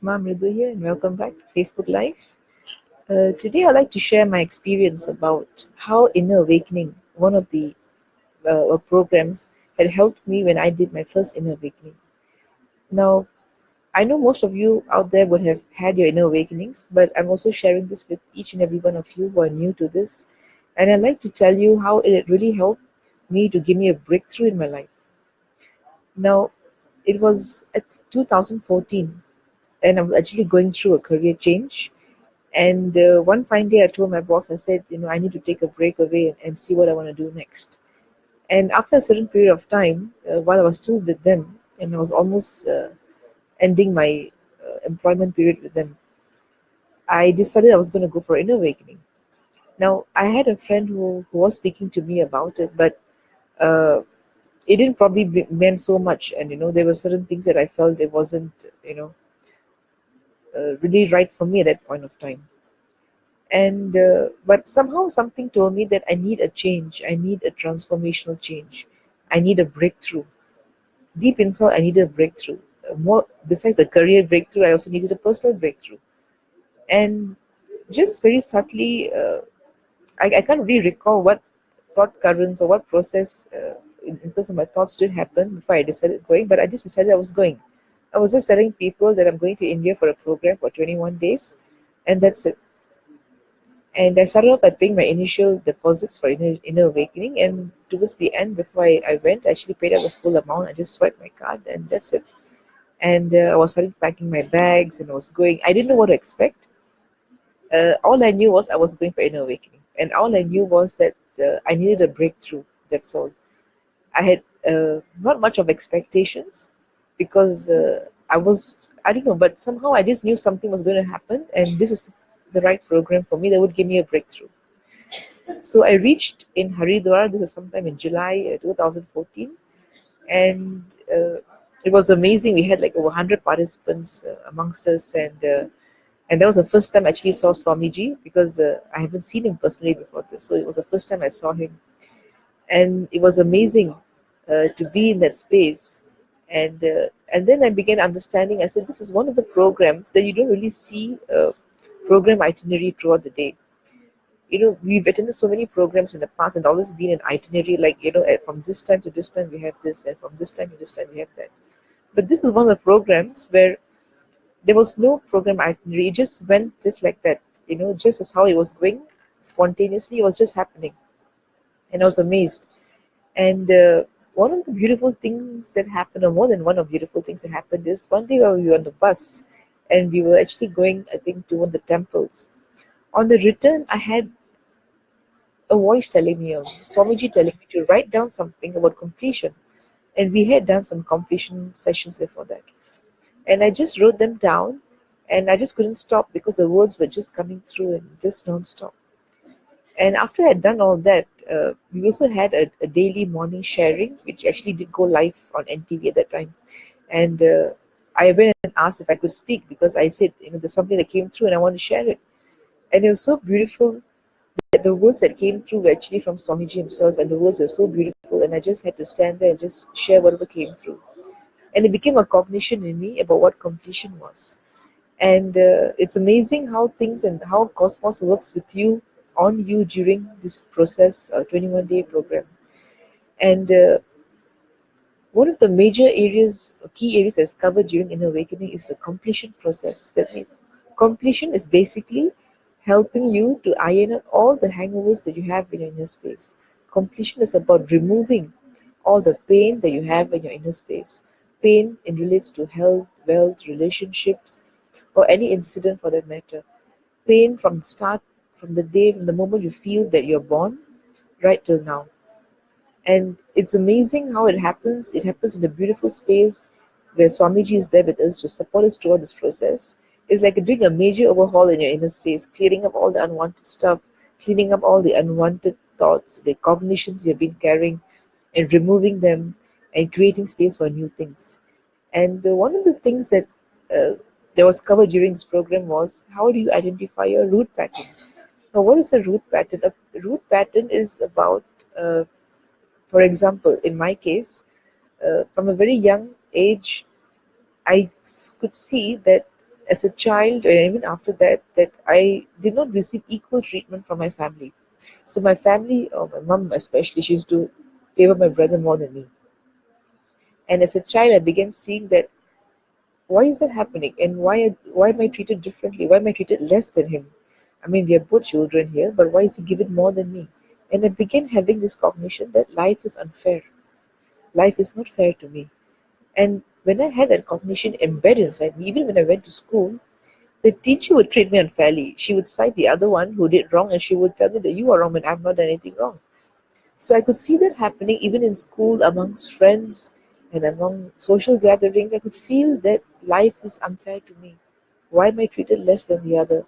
Atma Mridu here, and welcome back to Facebook Live. Today, I'd like to share my experience about how Inner Awakening, one of the programs, had helped me when I did my first Inner Awakening. Now, I know most of you out there would have had your Inner Awakenings, but I'm also sharing this with each and every one of you who are new to this. And I'd like to tell you how it really helped me to give me a breakthrough in my life. Now, it was at 2014, and I was actually going through a career change. And one fine day, I told my boss, I said, I need to take a break away and see what I want to do next. And after a certain period of time, while I was still with them, and I was almost ending my employment period with them, I decided I was going to go for inner awakening. Now, I had a friend who was speaking to me about it, but uh, it didn't probably mean so much. And, there were certain things that I felt it wasn't, really right for me at that point of time. And but somehow something told me that I need a change, I need a transformational change, I need a breakthrough. Deep inside, I needed a breakthrough. More besides the career breakthrough, I also needed a personal breakthrough. And just very subtly, I can't really recall what thought currents or what process in terms of my thoughts did happen before I decided going, but I just decided I was going. I was just telling people that I'm going to India for a program for 21 days, and that's it. And I started off by paying my initial deposits for inner awakening. And towards the end, before I went, I actually paid out the full amount. I just swiped my card, and that's it. And I was starting packing my bags, and I was going. I didn't know what to expect. All I knew was I was going for inner awakening, and all I knew was that I needed a breakthrough. That's all. I had not much of expectations because I don't know, but somehow I just knew something was going to happen, and this is the right program for me that would give me a breakthrough. So I reached in Haridwar. This is sometime in July 2014, and it was amazing. We had like over 100 participants amongst us, and that was the first time I actually saw Swamiji because I haven't seen him personally before this. So it was the first time I saw him, and it was amazing to be in that space. And then I began understanding. I said, this is one of the programs that you don't really see program itinerary throughout the day. We've attended so many programs in the past and always been an itinerary, like, from this time to this time we have this, and from this time to this time we have that. But this is one of the programs where there was no program itinerary. It just went just like that, just as how it was going spontaneously. It was just happening, and I was amazed. And one of the beautiful things that happened, or more than one of beautiful things that happened, is one day while we were on the bus, and we were actually going, I think, to one of the temples. On the return, I had a voice telling me, Swamiji telling me to write down something about completion. And we had done some completion sessions before that. And I just wrote them down, and I just couldn't stop because the words were just coming through and just non-stop. And after I had done all that, we also had a daily morning sharing, which actually did go live on NTV at that time. And I went and asked if I could speak because I said, there's something that came through and I want to share it. And it was so beautiful. The words that came through were actually from Swamiji himself, and the words were so beautiful. And I just had to stand there and just share whatever came through. And it became a cognition in me about what completion was. And it's amazing how things and how Cosmos works with you, on you during this process, 21-day program. And one of the major areas, key areas that's covered during Inner Awakening is the completion process. That means completion is basically helping you to iron out all the hangovers that you have in your inner space. Completion is about removing all the pain that you have in your inner space. Pain in relates to health, wealth, relationships, or any incident for that matter. Pain from start, from the day, from the moment you feel that you're born, right till now. And it's amazing how it happens. It happens in a beautiful space where Swamiji is there with us to support us throughout this process. It's like doing a major overhaul in your inner space, clearing up all the unwanted stuff, cleaning up all the unwanted thoughts, the cognitions you've been carrying, and removing them and creating space for new things. And one of the things uh, that was covered during this program was how do you identify your root pattern? Now, what is a root pattern? A root pattern is about for example, in my case, from a very young age, could see that as a child, and even after that, that I did not receive equal treatment from my family. So my family, or my mom especially, she used to favor my brother more than me. And as a child, I began seeing that why is that happening, and why am I treated differently? Why am I treated less than him? I mean, we are both children here, but why is he given more than me? And I began having this cognition that life is unfair. Life is not fair to me. And when I had that cognition embedded inside me, even when I went to school, the teacher would treat me unfairly. She would cite the other one who did wrong, and she would tell me that you are wrong and I've not done anything wrong. So I could see that happening even in school, amongst friends, and among social gatherings. I could feel that life is unfair to me. Why am I treated less than the other?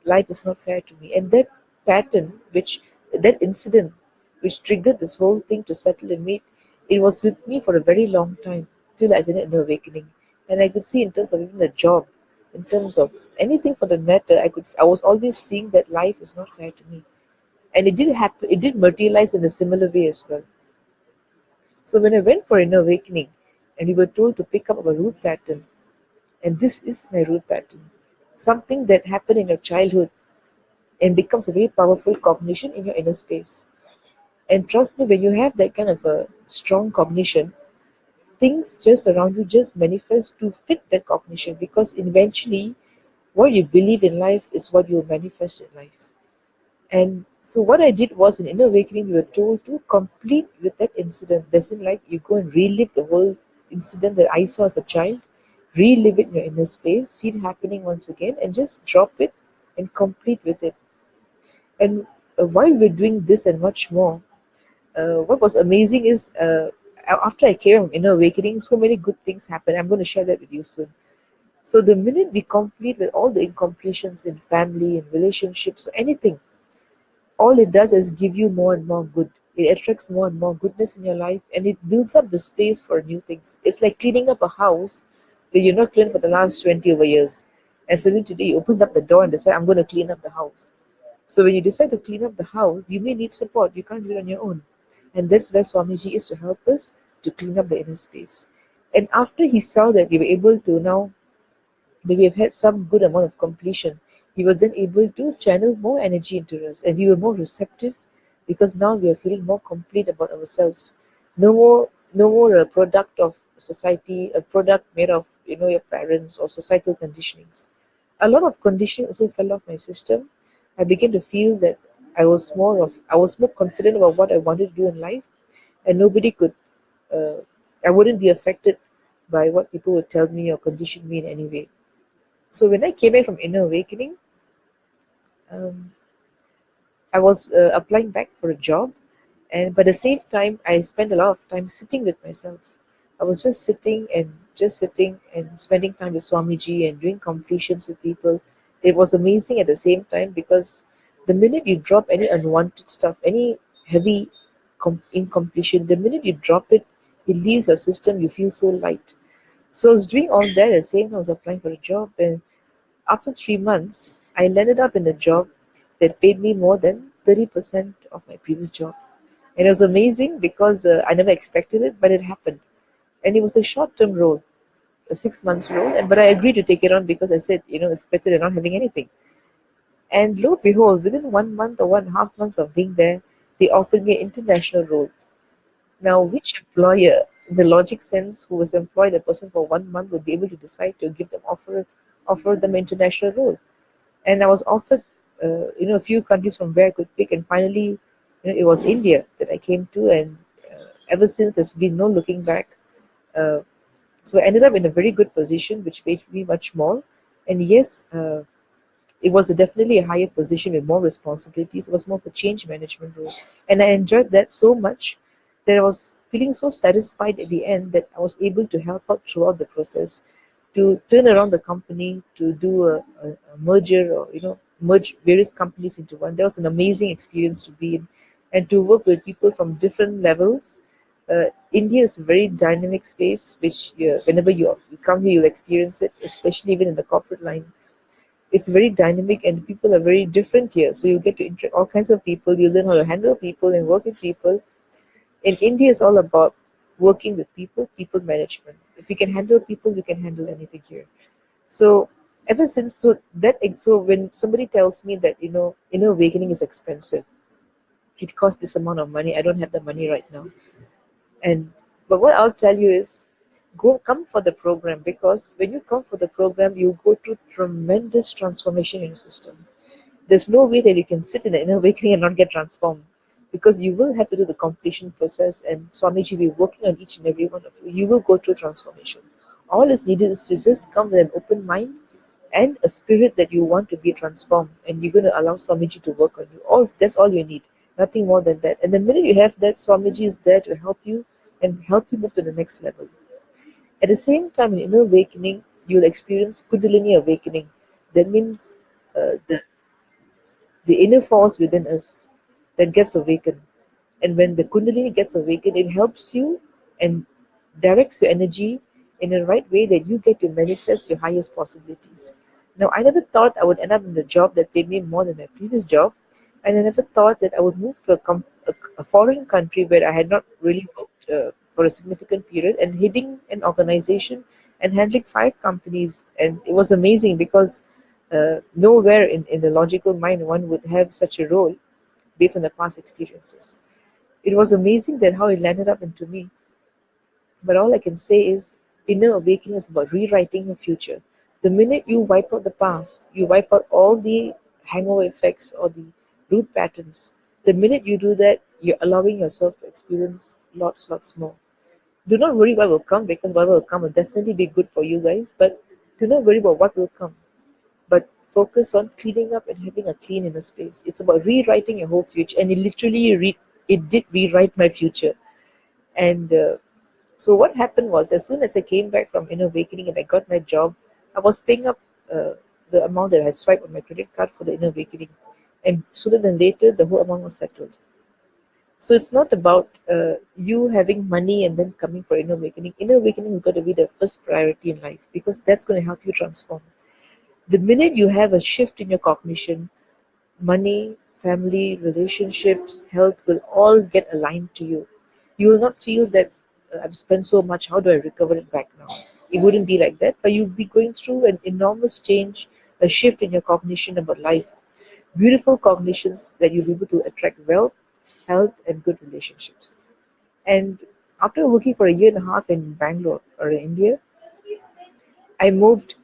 Life is not fair to me. And that pattern, that incident, which triggered this whole thing to settle in me, it was with me for a very long time till I did an awakening. And I could see in terms of even a job, in terms of anything for that matter, I was always seeing that life is not fair to me. And it did happen, it did materialize in a similar way as well. So when I went for inner awakening and we were told to pick up our root pattern, and this is my root pattern, something that happened in your childhood and becomes a very powerful cognition in your inner space. And trust me, when you have that kind of a strong cognition, things just around you just manifest to fit that cognition, because eventually what you believe in life is what you will manifest in life. And so what I did was in inner awakening, we were told to complete with that incident. Doesn't like you go and relive the whole incident that I saw as a child, relive it in your inner space, see it happening once again, and just drop it and complete with it. And while we're doing this and much more, what was amazing is after I came from inner awakening, so many good things happened. I'm going to share that with you soon. So the minute we complete with all the incompletions in family and relationships, anything, all it does is give you more and more good. It attracts more and more goodness in your life, and it builds up the space for new things. It's like cleaning up a house where you're not cleaned for the last 20 over years. And suddenly today you opened up the door and decide, I'm going to clean up the house. So when you decide to clean up the house, you may need support. You can't do it on your own. And that's where Swamiji is to help us to clean up the inner space. And after he saw that we were able to now, that we have had some good amount of completion, he was then able to channel more energy into us. And we were more receptive because now we are feeling more complete about ourselves. No more a product of society, a product made of your parents or societal conditionings. A lot of conditioning also fell off my system. I began to feel that I was more confident about what I wanted to do in life, and nobody could uh, I wouldn't be affected by what people would tell me or condition me in any way. So when I came back from inner awakening, um, I was applying back for a job, and but at the same time, I spent a lot of time sitting with myself. I was just sitting and spending time with Swamiji and doing completions with people. It was amazing at the same time because the minute you drop any unwanted stuff, any heavy incompletion, the minute you drop it, it leaves your system. You feel so light. So I was doing all that at the same time I was applying for a job, and after 3 months, I landed up in a job that paid me more than 30% of my previous job. And it was amazing because I never expected it, but it happened. And it was a short term role, a 6 months role. But I agreed to take it on because I said, it's better than not having anything. And lo and behold, within 1 month or 1.5 months of being there, they offered me an international role. Now, which employer, in the logic sense, who has employed a person for 1 month would be able to decide to give them offer them an international role? And I was offered, a few countries from where I could pick, and finally, it was India that I came to, and ever since there's been no looking back. Uh, so I ended up in a very good position, which paid me much more. And yes, it was definitely a higher position with more responsibilities. It was more of a change management role, and I enjoyed that so much that I was feeling so satisfied at the end that I was able to help out throughout the process to turn around the company, to do a merger, or merge various companies into one. That was an amazing experience to be in, and to work with people from different levels. India is a very dynamic space, which whenever you come here, you'll experience it, especially even in the corporate line. It's very dynamic and people are very different here. So you get to interact all kinds of people. You learn how to handle people and work with people. In India, it's all about working with people, people management. If you can handle people, you can handle anything here. So Ever since, so when somebody tells me that inner awakening is expensive, it costs this amount of money, I don't have the money right now. And but what I'll tell you is, come for the program, because when you come for the program, you go through tremendous transformation in your system. There's no way that you can sit in the inner awakening and not get transformed, because you will have to do the completion process, and Swamiji will be working on each and every one of you. You will go through transformation. All is needed is to just come with an open mind and a spirit that you want to be transformed, and you're going to allow Swamiji to work on you. All That's all you need, nothing more than that. And the minute you have that, Swamiji is there to help you and help you move to the next level. At the same time, in inner awakening, you'll experience Kundalini awakening. That means the inner force within us that gets awakened. And when the Kundalini gets awakened, it helps you and directs your energy in a right way that you get to manifest your highest possibilities. Now, I never thought I would end up in a job that paid me more than my previous job, and I never thought that I would move to a foreign country where I had not really worked for a significant period, and heading an organization and handling 5 companies. And it was amazing because nowhere in the logical mind one would have such a role based on the past experiences. It was amazing that how it landed up into me. But all I can say is, inner awakening is about rewriting your future. The minute you wipe out the past, you wipe out all the hangover effects or the root patterns. The minute you do that, you're allowing yourself to experience lots more. Do not worry what will come, because what will come will definitely be good for you guys. But do not worry about what will come, but focus on cleaning up and having a clean inner space. It's about rewriting your whole future, and it did rewrite my future. And so what happened was, as soon as I came back from inner awakening and I got my job, I was paying up the amount that I had swiped on my credit card for the inner awakening, and sooner than later, the whole amount was settled. So it's not about you having money and then coming for inner awakening. Inner awakening has got to be the first priority in life, because that's going to help you transform. The minute you have a shift in your cognition, money, family, relationships, health will all get aligned to you. You will not feel that I've spent so much, how do I recover it back now? It wouldn't be like that, but you'll be going through an enormous change, a shift in your cognition about life. Beautiful cognitions that you'll be able to attract wealth, health, and good relationships. And after working for a year and a half in Bangalore or in India, I moved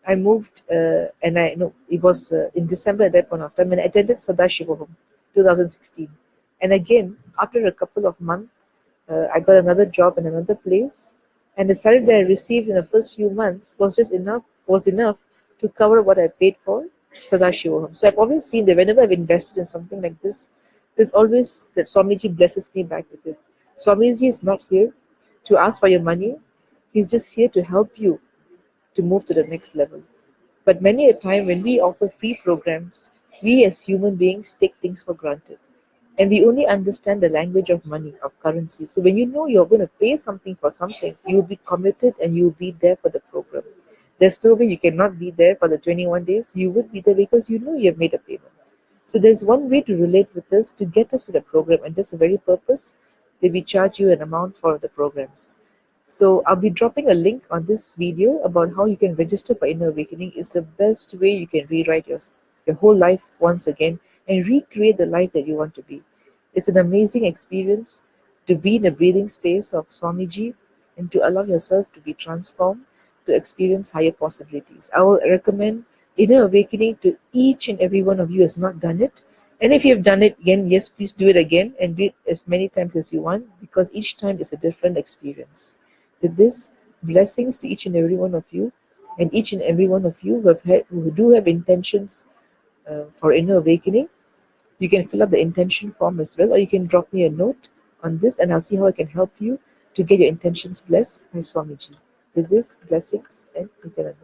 and I know it was in December at that point of time, and I attended Sadashivoham 2016. And again, after a couple of months, I got another job in another place, and the salary that I received in the first few months was enough to cover what I paid for Sadashivoham. So I've always seen that whenever I've invested in something like this, there's always that Swamiji blesses me back with it. Swamiji is not here to ask for your money; he's just here to help you to move to the next level. But many a time when we offer free programs, we as human beings take things for granted. And we only understand the language of money, of currency. So when you know you're going to pay something for something, you'll be committed and you'll be there for the program. There's no way you cannot be there for the 21 days. You would be there because you know you have made a payment. So there's one way to relate with us to get us to the program, and that's the very purpose that we charge you an amount for the programs. So I'll be dropping a link on this video about how you can register for Inner Awakening. It's the best way you can rewrite your whole life once again and recreate the life that you want to be. It's an amazing experience to be in a breathing space of Swamiji and to allow yourself to be transformed, to experience higher possibilities. I will recommend Inner Awakening to each and every one of you who has not done it. And if you've done it again, yes, please do it again and do it as many times as you want, because each time is a different experience. With this, blessings to each and every one of you, and each and every one of you who do have intentions for inner awakening. You can fill up the intention form as well, or you can drop me a note on this, and I'll see how I can help you to get your intentions blessed by Swamiji. With this, blessings and Nityananda.